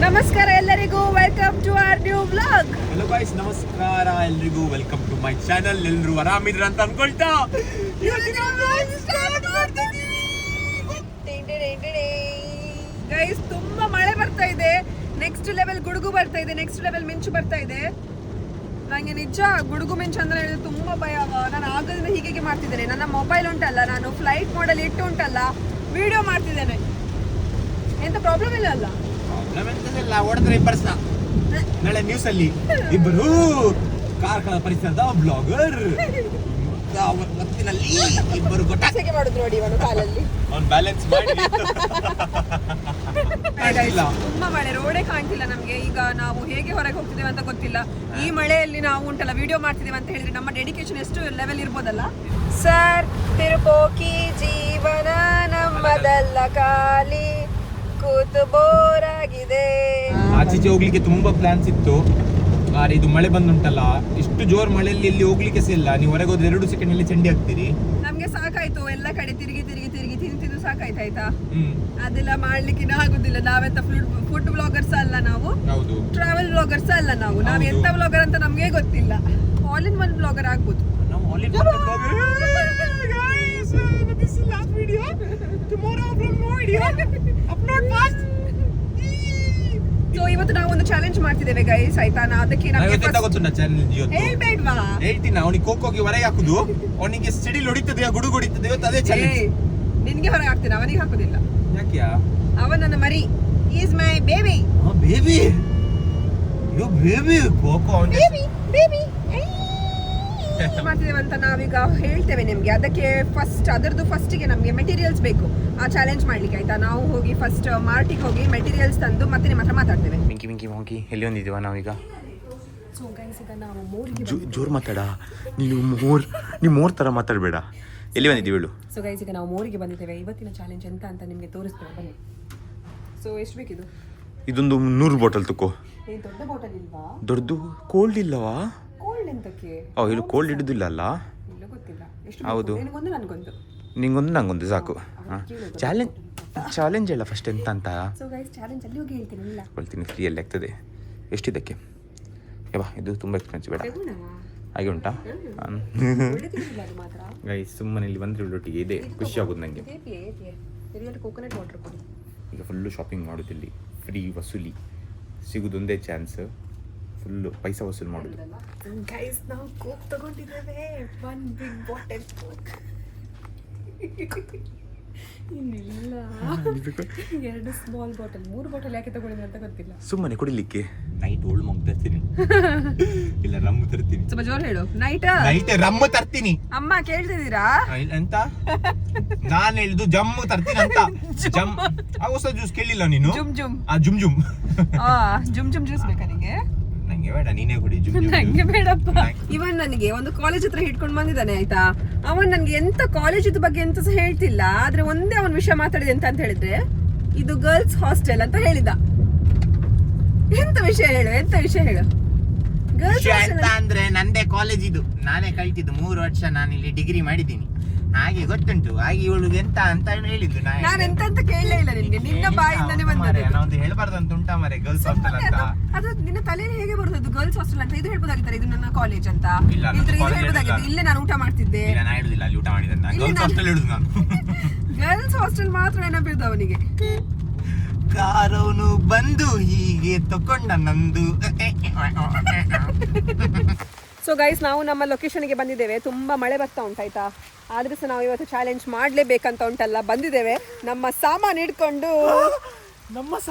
ನಮಸ್ಕಾರ ಎಲ್ಲರಿಗೂ, welcome to our new vlog. Hello guys, ನಮಸ್ಕಾರ ಎಲ್ರಿಗೂ, ವೆಲ್ಕಮ್ ಟು ಮೈ ಚಾನಲ್. ಎಲ್ಲರೂ ಆರಾಮಿದ್ರ ಅಂತ ಅನ್ಕೊಳ್ತಾ ಗೈಸ್, ತುಂಬಾ ಮಳೆ ಬರ್ತಾ ಇದೆ. ನೆಕ್ಸ್ಟ್ ಲೆವೆಲ್ ಗುಡುಗು ಬರ್ತಾ ಇದೆ, ನೆಕ್ಸ್ಟ್ ಲೆವೆಲ್ ಮಿಂಚು ಬರ್ತಾ ಇದೆ. ನಂಗೆ ನಿಜ ಗುಡುಗು ಮಿಂಚು ಅಂದ್ರೆ ತುಂಬಾ ಭಯ. ನಾನು ಆಗದಿಂದ ಹೀಗೆ ಮಾಡ್ತಿದ್ದೇನೆ. ನನ್ನ ಮೊಬೈಲ್ ಉಂಟಲ್ಲ, ನಾನು ಫ್ಲೈಟ್ ಮೋಡಲ್ಲಿ ಇಟ್ಟು ಉಂಟಲ್ಲ ವಿಡಿಯೋ ಮಾಡ್ತಿದ್ದೇನೆ. ಎಂತ ಪ್ರಾಬ್ಲಮ್ ಇಲ್ಲ ಅಲ್ಲ? ಹೊಡೆದ್ರೆ ಇಬ್ಬರು ನಾಳೆ ನ್ಯೂಸ್ ಅಲ್ಲಿ ಇಬ್ಬರು ಕಾರ್ಕಳ ಪರಿಸರದ ಬ್ಲಾಗರ್ ಹೊತ್ತಿನಲ್ಲಿ ಇಬ್ಬರು ಗೊತ್ತಾಸೆಗೆ ಮಾಡುದು ನೋಡಿ ಇವನು ಕಾಲಲ್ಲಿ. ಅವ್ನು ಬ್ಯಾಲೆನ್ಸ್ ಮಾಡಿ ತುಂಬಾ ಮಳೆ, ರೋಡೇ ಕಾಣ್ತಿಲ್ಲ ನಮ್ಗೆ. ಈಗ ನಾವು ಹೇಗೆ ಹೊರಗೆ ಹೋಗ್ತಿದ್ದೇವೆ ಅಂತ ಗೊತ್ತಿಲ್ಲ. ಈ ಮಳೆಯಲ್ಲಿ ನಾವು ಉಂಟಲ್ಲ ವಿಡಿಯೋ ಮಾಡ್ತಿದ್ದೇವೆ ಅಂತ ಹೇಳಿದ್ರೆ ನಮ್ಮ ಡೆಡಿಕೇಶನ್ ಎಷ್ಟು ಲೆವೆಲ್ ಇರ್ಬೋದಲ್ಲ. ಸರ್, ತಿರುಪೋಕಿ ಜೀವನ ನಮ್ಮದಲ್ಲ, ಖಾಲಿ ಕೂತು ಬೋರ್ ಆಗಿದೆ. ಆಚೀಚೆ ಹೋಗ್ಲಿಕ್ಕೆ ತುಂಬಾ ಪ್ಲಾನ್ಸ್ ಇತ್ತು. ಆದ್ರೆ ಇದು ಮಳೆ ಬಂದುಂಟಲ್ಲ, ಇಷ್ಟು ಜೋರ್ ಮಳೆಯಲ್ಲಿ ಇಲ್ಲಿ ಹೋಗ್ಲಿಕ್ಕೆ ಇಲ್ಲ. ನೀವು ಹೊರಗೆ ಹೋದ್ರೆ 2 ಸೆಕೆಂಡ್ ಅಲ್ಲಿ ಚಂಡಿ ಆಗ್ತೀರಿ. ನಮ್ಗೆ ಸಾಕಾಯ್ತು, ಎಲ್ಲ ಕಡೆ ತಿರುಗಿ ತಿಂದು ಸಾಕಾಯ್ತು. ಆಯ್ತಾ, ಅದೆಲ್ಲ ಮಾಡ್ಲಿಕ್ಕೆ ಆಗುದಿಲ್ಲ. ನಾವೆಂತ ಫುಡ್ ಬ್ಲಾಗರ್ಸ್ ಅಲ್ಲ, ನಾವು ಟ್ರಾವೆಲ್ ಬ್ಲಾಗರ್ಸ್ ಅಲ್ಲ. ನಾವು ಎಂತ ಬ್ಲಾಗರ್ ಅಂತ ನಮ್ಗೆ ಗೊತ್ತಿಲ್ಲ. ಆಲ್ ಇನ್ ಒನ್ ಬ್ಲಾಗರ್ ಆಗ್ಬೋದು. ಸೊ ಇವತ್ತು ನಾವು ಒಂದು ಚಾಲೆಂಜ್ ಮಾಡ್ತಿದ್ದೇವೆ ಗೈಸ್, ಆಯ್ತಾ? ಅದಕ್ಕೆ ಹೇಳ್ಬೇಡ್ವಾ? ಹೇಳ್ತೀನಿ. ಅವನಿಗೆ ಕೋಕೋಗಿ ಹೊರಗೆ ಹಾಕುದು, ಅವನಿಗೆ ಸಿಡಿಲ್ ಹೊಡಿತದೆ, ಗುಡುಗು ಹೊಡಿತದೆ. ಇವತ್ತು ಅದೇ ಚಾಲೆಂಜ್. ನಿನ್ಗೆ ಹೊರಗೆ ಹಾಕ್ತೀನಿ, ಅವನಿಗೆ ಹಾಕುದಿಲ್ಲ. ಯಾಕ್ಯಾ? ಅವ ನನ್ನ ಮರಿ, is my baby. Baby, yo baby, coco baby ಮಾಡ್ತಿದ್ದೇವೆ ಅಂತ ನಾವೀಗ ಹೇಳ್ತೇವೆ ನಿಮ್ಗೆ. ಅದಕ್ಕೆ ಅದರದ್ದು ಫಸ್ಟಿಗೆ ನಮ್ಗೆ ಮೆಟೀರಿಯಲ್ಸ್ ಬೇಕು ಆ ಚಾಲೆಂಜ್ ಮಾಡ್ಲಿಕ್ಕೆ, ಆಯ್ತಾ? ನಾವು ಹೋಗಿ ಫಸ್ಟ್ ಮಾರ್ಟಿಗೆ ಹೋಗಿ ಮೆಟೀರಿಯಲ್ಸ್ ತಂದು ಮತ್ತೆ ನಿಮ್ಮ ಹತ್ರ ಮಾತಾಡ್ತೇವೆ. ಮಿಂಕಿ ಎಲ್ಲಿ ಒಂದಿದ್ದೀವ ನಾವೀಗ? ಸೊ ಗೈಸ್, ಈಗ ನಾವು ಮೋರಿಗೆ ಜೋರ್ ಮಾತಾಡ. ನೀನು ಮೋರ್ ತರ ಮಾತಾಡಬೇಡ. ಎಲ್ಲಿ ಬಂದಿದ್ದೀವಿ ಹೇಳು? ಸೊ ಗೈಸ್, ಈಗ ನಾವು ಮೋರಿಗೆ ಬಂದಿದ್ದೇವೆ. ಇವತ್ತಿನ ಚಾಲೆಂಜ್ ಎಂತ ಅಂತ ನಿಮ್ಗೆ ತೋರಿಸ್ತೇವೆ, ಬನ್ನಿ. ಸೊ ಎಷ್ಟು ಬೇಕಿದು? ಇದೊಂದು 100 ಬಾಟಲ್ ತಕೋ. ದೊಡ್ಡ ಬಾಟಲ್ ಇಲ್ವಾ? ದೊಡ್ಡದು ಕೋಲ್ಡ್ ಇಲ್ಲವಾ? ಕೋಲ್ಡ್ ಎಂತಕ್ಕೆ? ಇಲ್ಲಿ ಕೋಲ್ಡ್ ಇಡುದಿಲ್ಲ ಅಲ್ಲ? ಇಲ್ಲ, ಗೊತ್ತಿಲ್ಲ. ಎಷ್ಟು? ಹೌದು, ನಿನಗೊಂದು ನನಗೊಂದು. ನಿಂಗೊಂದು ನಂಗೊಂದು ಸಾಕು. ಚಾಲೆಂಜ್ ಎಲ್ಲ ಫಸ್ಟ್ ಎಂತ ಅಂತ. ಸೊ ಗೈಸ್, ಚಾಲೆಂಜ್ ಅಲ್ಲಿ ಹೋಗಿ ಹೇಳ್ತೀನಿ, ಫ್ರೀಯಲ್ಲಿ ಆಗ್ತದೆ. ಎಷ್ಟಿದಕ್ಕೆ? ಯವಾ, ಇದು ತುಂಬ ಎಕ್ಸ್ಪೆನ್ಸಿವ್ ಬೇಡ. ಹಾಗೆ ಉಂಟಾ? ಗೈಸ್, ಸುಮ್ಮನೆ ಇಲ್ಲಿ ಬಂದ್ರೆ ಒಟ್ಟಿಗೆ ಇದೆ ಖುಷಿ ಆಗೋದು ನನಗೆ. ಕೋಕೋನಟ್ ವಾಟರ್ ಕೊಡಿ. ಈಗ ಫುಲ್ಲು ಶಾಪಿಂಗ್ ಮಾಡೋದಿಲ್ಲಿ, ಫ್ರೀ ವಸೂಲಿ ಸಿಗುದೊಂದೇ ಚಾನ್ಸ್. ಫುಲ್ಲು ಪೈಸಾ ವಸೂಲಿ ಮಾಡೋದು. ಗೈಸ್, ನಾವು ಕೋಕ್ ತಗೊಂಡಿದ್ದೇವೆ, 1 ಬಿಗ್ ಬಾಟಲ್ ಕೋಕ್. ಇನ್ನಿಲ್ಲ, 2 ಸ್ಮಾಲ್ ಬಾಟಲ್, 3 ಬಾಟಲ್ ಯಾಕೆ ತಗೊಂಡಿದ್ದೆ ಅಂತ ಗೊತ್ತಿಲ್ಲ. ಸುಮ್ಮನೆ ಕುಡಿಲಿಕ್ಕೆ. ನೈಟ್ ಓಲ್ಡ್ ಮಂಕ್ ತರ್ತೀನಿ, ಇಲ್ಲ ರಮ್ಮು ತರ್ತೀನಿ. ಸ್ವಲ್ಪ ಜೋರ್ ಹೇಳು. ನೈಟ್ ರಮ್ಮು ತರ್ತೀನಿ. ಅಮ್ಮ ಕೇಳ್ತಿದ್ದೀರಾ? ಎಂತ ನಾನು ಹೇಳಿದ್ದು ಜಮ್ಮು ತರ್ತೀನಿ ಅಂತ. ಜಮ್ ಹೊಸ ಜ್ಯೂಸ್ ಕೇಳಿಲ್ಲ ನೀನು? ಜುಮ್ ಜುಮ್ ಜ್ಯೂಸ್ ಬೇಕಾ ನಿಂಗೆ? ನಂಗೆ ಬೇಡ, ನೀನೇ ಕುಡಿ. ನಂಗೆ ಬೇಡಪ್ಪ. ಇವನ್ ನನಗೆ ಒಂದು ಕಾಲೇಜ್ ಹತ್ರ ಹಿಡ್ಕೊಂಡು ಬಂದಿದ್ದಾನೆ, ಆಯ್ತಾ? ಅವನ್ ನನ್ಗೆ ಎಂತ ಕಾಲೇಜ್ ಬಗ್ಗೆ ಎಂತ ಸಹ ಹೇಳ್ತಿಲ್ಲ. ಆದ್ರೆ ಒಂದೇ ಅವನ್ ವಿಷಯ ಮಾತಾಡಿದೆ ಅಂತ ಹೇಳಿದ್ರೆ, ಇದು ಗರ್ಲ್ಸ್ ಹಾಸ್ಟೆಲ್ ಅಂತ ಹೇಳಿದ. ಎಂತ ವಿಷಯ ಹೇಳು? ಗರ್ಲ್ಸ್ ಅಂತ ಅಂದ್ರೆ ನಂದೇ ಕಾಲೇಜ್ ಇದು, ನಾನೇ ಕಲ್ತಿದ್ದು. 3 ವರ್ಷ ನಾನು ಇಲ್ಲಿ ಡಿಗ್ರಿ ಮಾಡಿದ್ದೀನಿ, ಹಾಗೆ ಗೊತ್ತುಂಟು. ಹಾಗೆ ಇವಳಿಗೆ ಎಂತ ಅಂತ ಹೇಳಿದ್ದು. ನಾನು ಎಂತ ಅಂತ ಕೇಳಲೇ ಇಲ್ಲ ನಿನ್ಗೆ, ನಿನ್ನ ಬಾಯಿಂದಾನೇ ಬಂದಿದೆ. ನಾನೊಂದು ಹೇಳ್ಬಾರ್ದು ಅಂತ ಉಂಟಾ ಮರೆ? ಗರ್ಲ್ಸ್ ಹಾಸ್ಟೆಲ್ ಅಂತ ಅದು ನಿನ್ನ ತಲೆಯಲ್ಲಿ ಹೇಗೆ ಬರುತ್ತದೆ? ಗರ್ಲ್ಸ್ ಹಾಸ್ಟೆಲ್ ಅಂತ ಇದು ಹೇಳ್ಬೋದಾಗಿತ್ತಾರೆ, ಇದು ನನ್ನ ಕಾಲೇಜ್ ಅಂತ ಹೇಳ್ಬೋದಾಗಿತ್ತು. ಇಲ್ಲೇ ನಾನು ಊಟ ಮಾಡ್ತಿದ್ದೆ. ನಾನು ಹೇಳುದಿಲ್ಲ ಅಲ್ಲಿ ಊಟ ಮಾಡಿದ್ದೆ, ಗರ್ಲ್ಸ್ ಹಾಸ್ಟೆಲ್ ಹೇಳುದು ನಾನು. ಗರ್ಲ್ಸ್ ಹಾಸ್ಟೆಲ್ ಮಾತ್ರ ನೆನಪಿದ್ದು ಅವನಿಗೆ. ಕಾರವನು ಬಂದು ಹೀಗೆ ತಕೊಂಡ ನಂದು. ಸೊ ಗೈಸ್, ನಾವು ನಮ್ಮ ಲೊಕೇಶನ್ಗೆ ಬಂದಿದ್ದೇವೆ. ತುಂಬಾ ಮಳೆ ಬರ್ತಾ ಉಂಟಾಯ್ತಾ, ಆದ್ರೆ ಸಹ ನಾವು ಇವತ್ತು ಚಾಲೆಂಜ್ ಮಾಡ್ಲೇಬೇಕಂತ ಉಂಟಲ್ಲ ಬಂದಿದ್ದೇವೆ. ನಮ್ಮ ಸಾಮಾನು ಇಟ್ಕೊಂಡು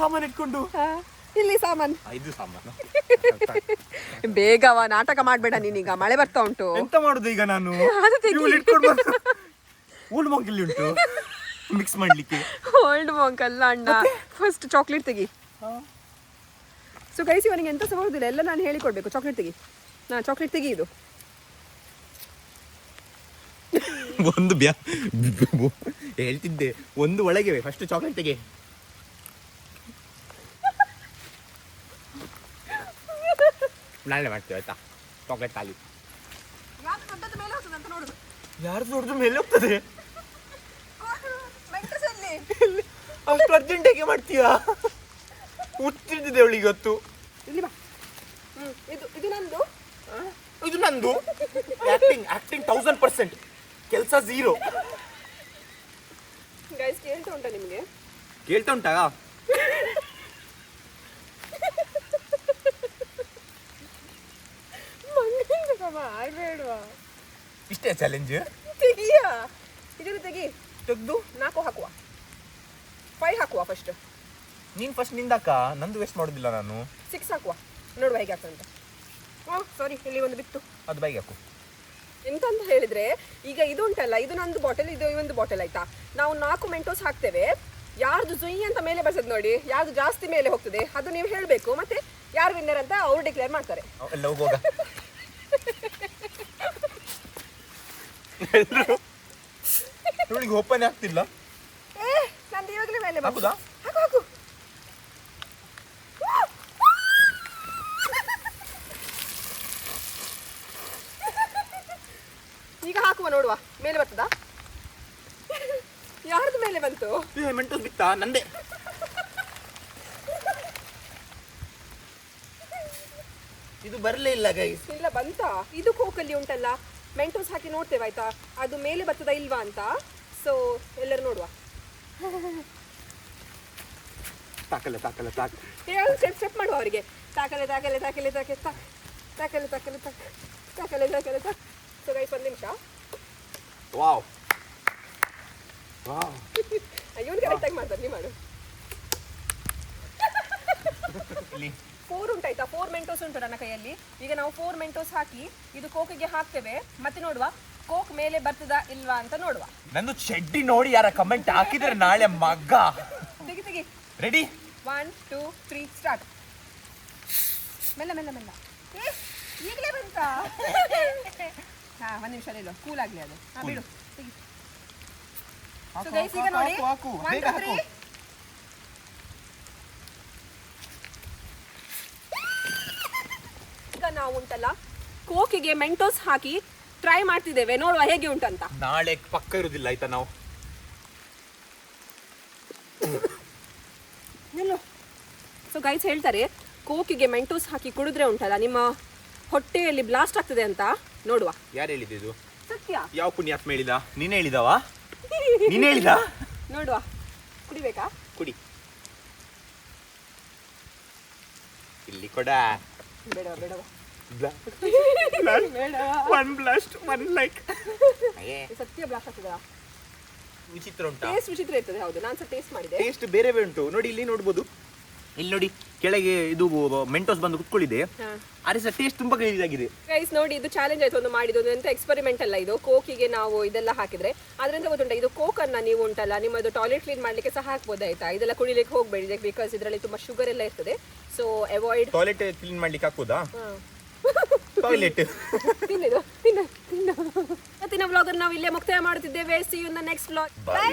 ಇಲ್ಲಿ ಸಾಮಾನು ಬೇಗವ ನಾಟಕ ಮಾಡ್ಬೇಡ ನೀನೀಗ. ಮಳೆ ಬರ್ತಾ ಉಂಟು. ಎಂತ ಮಾಡುದು ಈಗ ನಾನು? ಓಲ್ಡ್ ಮಂಕ್ ಇಲ್ಲಿ ಉಂಟು ಮಿಕ್ಸ್ ಮಾಡ್ಲಿಕ್ಕೆ. ಓಲ್ಡ್ ಮಂಕ್ ಅಲ್ಲ ಅಣ್ಣ, ಫಸ್ಟ್ ಚಾಕ್ಲೇಟ್ ತೆಗಿ. ಸೊ ಗೈಸ್, ಇವನಿಗೆ ಎಂತ ಸಹ ಬರುದಿಲ್ಲ, ಎಲ್ಲ ನಾನು ಹೇಳಿಕೊಡ್ಬೇಕು. ಚಾಕ್ಲೇಟ್ ತೆಗಿ, ಚಾಕ್ಲೇಟ್ ತೆಗಿ. ಇದು ಒಂದು ಹೇಳ್ತಿದ್ದೆ, ಒಂದು ಒಳಗೆ ಫಸ್ಟ್ ಚಾಕ್ಲೇಟ್ ತೆಗೆ. ನಾಳೆ ಮಾಡ್ತೀವಿ ಆಯ್ತಾ? ಚಾಕ್ಲೇಟ್ ಖಾಲಿ. ಯಾರು ದೊಡ್ಡದು ಮೇಲೆ ಹೋಗ್ತದೆ? ಅಷ್ಟು ಅರ್ಜೆಂಟ್ ಹೇಗೆ ಮಾಡ್ತೀಯಾ? ಹುಚ್ಚಿದ್ದಿದೆ ಅವಳಿಗೆ ಗೊತ್ತು. ಇಲ್ಲಿ ಬಾ. ಇದು ನಂದು. ಇದು ನಂದು. ಆಕ್ಟಿಂಗ್ 1000%, ಕೆಲಸ 0. ಗೈಸ್ ಕೇಳ್ತಾ ಉಂಟಾ ನಿಮಗೆ? ಕೇಳ್ತಾ ಉಂಟಾ? ಮಾಡ್ಬೇಡ್ವಾ, ಇಷ್ಟೇ ಚಾಲೆಂಜ್. ತೆಗಿಯ, ಇದನ್ನು ತೆಗಿ. ತೆಗ್ದು 4 ಹಾಕುವ, 5 ಹಾಕುವ ಫಸ್ಟ್. ನೀನ್ ಫಸ್ಟ್ ನಿಂದಾಕ, ನಂದು ವೇಸ್ಟ್ ಮಾಡೋದಿಲ್ಲ ನಾನು. 6 ಹಾಕುವ, ನೋಡುವ ಹೇಗೆ ಆಗ್ತದೆ ಅಂತ. ಸಾರಿ, ಇಲ್ಲಿ ಒಂದು ಬಿತ್ತು. ಅದು ಬೈಗೆ ಹಾಕು. ಎಂತ ಅಂತ ಹೇಳಿದ್ರೆ, ಈಗ ಇದು ಉಂಟಲ್ಲ, ಇದು ನಂದು ಬಾಟಲ್, ಇದು ಒಂದು ಬಾಟಲ್ ಆಯ್ತಾ. ನಾವು 4 ಮೆಂಟೋಸ್ ಹಾಕ್ತೇವೆ. ಯಾರ್ದು ಜುಯಿ ಅಂತ ಮೇಲೆ ಬರ್ತದೆ ನೋಡಿ, ಯಾರ್ದು ಜಾಸ್ತಿ ಮೇಲೆ ಹೋಗ್ತದೆ ಅದು ನೀವು ಹೇಳಬೇಕು. ಮತ್ತೆ ಯಾರು ವಿನ್ನರ್ ಅಂತ ಅವ್ರು ಡಿಕ್ಲೇರ್ ಮಾಡ್ತಾರೆ. ಎಲ್ಲ ಹೋಗುವಾಗ ಇವಳಿಗೆ ಓಪನ್ ಆಗ್ತಿಲ್ಲ. ನಂದು ಇವಾಗಲೇ ಮೇಲೆ ಹಾಕುದಾ? ಹಾಕು ಹಾಕು. ಈಗ ಹಾಕುವ, ನೋಡುವ ಮೇಲೆ ಬರ್ತದಾ. ಯಾರ್ದು ಮೇಲೆ ಬಂತು? ಮೆಂಟೋಸ್ ಬಿತ್ತಾ? ನಂದೇ. ಇದು ಬರಲೇ ಇಲ್ಲ ಗೈಸ್. ಇಲ್ಲ ಬಂತಾ? ಇದು ಕೋಕಲ್ಲಿ ಉಂಟಲ್ಲ, ಮೆಂಟೋಸ್ ಹಾಕಿ ನೋಡ್ತೇವೆ ಆಯ್ತಾ, ಅದು ಮೇಲೆ ಬರ್ತದಾ ಇಲ್ವಾ ಅಂತ. ಸೊ ಎಲ್ಲರೂ ನೋಡುವ. ತಾಕಲ್ಲ ಸ್ಟೆಪ್ ಮಾಡುವ ಅವರಿಗೆ. ತಾಕಲೆ ತಾಕಲೆ ತಾಕಲೆ ತಾಕೆ ತಾಕಲೆ ತಾಕಲೆ ತಾಕಲೆ ತಾಕಲೆ ತಾಕ. ಸೊ ಗೈಸ್, 1 ನಿಮಿಷ. ವಾವ್ ಇವನು ಕರೆಕ್ಟಾಗಿ ಮಾಡ್ತಾರೆ, ನೀವು ಮಾಡು. 4 ಉಂಟಾಯ್ತಾ? 4 ಮೆಂಟೋಸ್ ಉಂಟು ನನ್ನ ಕೈಯಲ್ಲಿ. ಈಗ ನಾವು 4 ಮೆಂಟೋಸ್ ಹಾಕಿ ಇದು ಕೋಕಿಗೆ ಹಾಕ್ತೇವೆ. ಮತ್ತೆ ನೋಡುವ ಕೋಕ್ ಮೇಲೆ ಬರ್ತದಾ ಇಲ್ವಾ ಅಂತ ನೋಡುವ. ನಂದು ಚಡ್ಡಿ ನೋಡಿ ಯಾರ ಕಮೆಂಟ್ ಹಾಕಿದ್ರೆ ನಾಳೆ ಮಗ್ಗ. ತೆಗಿ ತೆಗಿ. ರೆಡಿ? 1 2 3 ಸ್ಟಾರ್ಟ್. ಮೆಲ್ಲ ಮೆಲ್ಲ ಮೆಲ್ಲ. ಈಗಲೇ ಬಂತಾ? ಹಾ, 1 ನಿಮಿಷ ನಿಲ್ಲು, ಕೂಲ್ ಆಗಲಿ ಅದು. ಬಿಡು, ತೆಗಿ. ಸೊ ಗೈಸ್, ಈಗ ನೋಡಿ 1 2 3. ಈಗ ನಾವು ಉಂಟಲ್ಲ ಕೋಕಿಗೆ ಮೆಂಟೋಸ್ ಹಾಕಿ ಟ್ರೈ ಮಾಡ್ತಿದ್ದೇವೆ, ನೋಡುವ ಹೇಗೆ ಉಂಟಂತ. ನಾಳೆ ಪಕ್ಕ ಇರುದಿಲ್ಲ ಆಯ್ತಾ ನಾವು. ಸೊ ಗೈಸ್ ಹೇಳ್ತಾರೆ, ಕೋಕಿಗೆ ಮೆಂಟೋಸ್ ಹಾಕಿ ಕುಡಿದ್ರೆ ಉಂಟಲ್ಲ ನಿಮ್ಮ ಹೊಟ್ಟೆಯಲ್ಲಿ ಬ್ಲಾಸ್ಟ್ ಆಗ್ತದೆ ಅಂತ. ನೋಡುವ. ಯಾರು ಹೇಳಿದ್ದು? ಸತ್ಯ. ಯಾವ ಪುಣ್ಯಾತ್ಮ ಹೇಳಿದ? ನೀನ್ ಹೇಳಿದವ? ನೀನ್ ಹೇಳಿದ? ನೋಡುವ, ಕುಡಿಬೇಕಾ? ಕುಡಿ. ಇಲ್ಲಿ ಕೊಡ. ಬೇಡವಾ ಬೇಡವಾ ಒನ್ ಬ್ಲಾಸ್ಟ್, ಒನ್ ಲೈಕ್. ಸತ್ಯ ಬ್ಲಾಸ್ಟ್ ಆಗ್ತದಾ? ವಿಚಿತ್ರ ಉಂಟಾ? ಟೇಸ್ಟ್ ವಿಚಿತ್ರ ಇರ್ತದೆ. ಹೌದು, ನಾನು ಸಹ ಟೇಸ್ಟ್ ಮಾಡಿದೆ. ಟೇಸ್ಟ್ ಬೇರೆ ಬೇರೆ ಉಂಟು. ನೋಡಿ, ಇಲ್ಲಿ ನೋಡ್ಬೋದು. ಇಲ್ಲಿ ನೋಡಿ, ಕೆಳಗೆ ಇದು ಮೆಂಟೋಸ್ ಬಂದು ಕುತ್ಕೊಳ್ಳಿದೆ. ಅರೆ ಸರ್, ಟೇಸ್ಟ್ ತುಂಬಾ ಗಲೀಜಾಗಿದೆ. ಗೈಸ್ ನೋಡಿ, ಇದು ಚಾಲೆಂಜ್ ಆಯ್ತು ಒಂದು ಮಾಡಿದ್ದು. ಎಂತ ಎಕ್ಸ್ಪೆರಿಮೆಂಟ್ ಅಲ್ಲ ಇದು. ಕೋಕಿಗೆ ನಾವು ಇದೆಲ್ಲ ಹಾಕಿದ್ರೆ ಅದರಿಂದ ಗೊತ್ತುಂಟ, ಇದು ಕೋಕ್ ಅನ್ನ ನೀವು ಉಂಟಲ್ಲ ನಿಮ್ಮದು ಟಾಯ್ಲೆಟ್ ಕ್ಲೀನ್ ಮಾಡ್ಲಿಕ್ಕೆ ಸಹ ಹಾಕ್ಬೋದು ಆಯ್ತಾ. ಇದೆಲ್ಲ ಕುಡಿಲಿಕ್ಕೆ ಹೋಗ್ಬೇಡಿ, ಬಿಕಾಸ್ ಇದರಲ್ಲಿ ತುಂಬಾ ಶುಗರ್ ಎಲ್ಲ ಇರ್ತದೆ. So avoid. ಟಾಯ್ಲೆಟ್ ಕ್ಲೀನ್ ಮಾಡ್ಲಿಕ್ಕೆ ಹಾಕುದಾ? ಟಾಯ್ಲೆಟ್ ತಿನ್ನಿದು ತಿನ್ನ ತಿನ್ನ. ಇವತ್ತಿನ ವ್ಲಾಗ್ ಅನ್ನು ನಾವು ಇಲ್ಲೇ ಮುಕ್ತಾಯ ಮಾಡುತ್ತಿದ್ದೇವೆ. See you in the next vlog. By.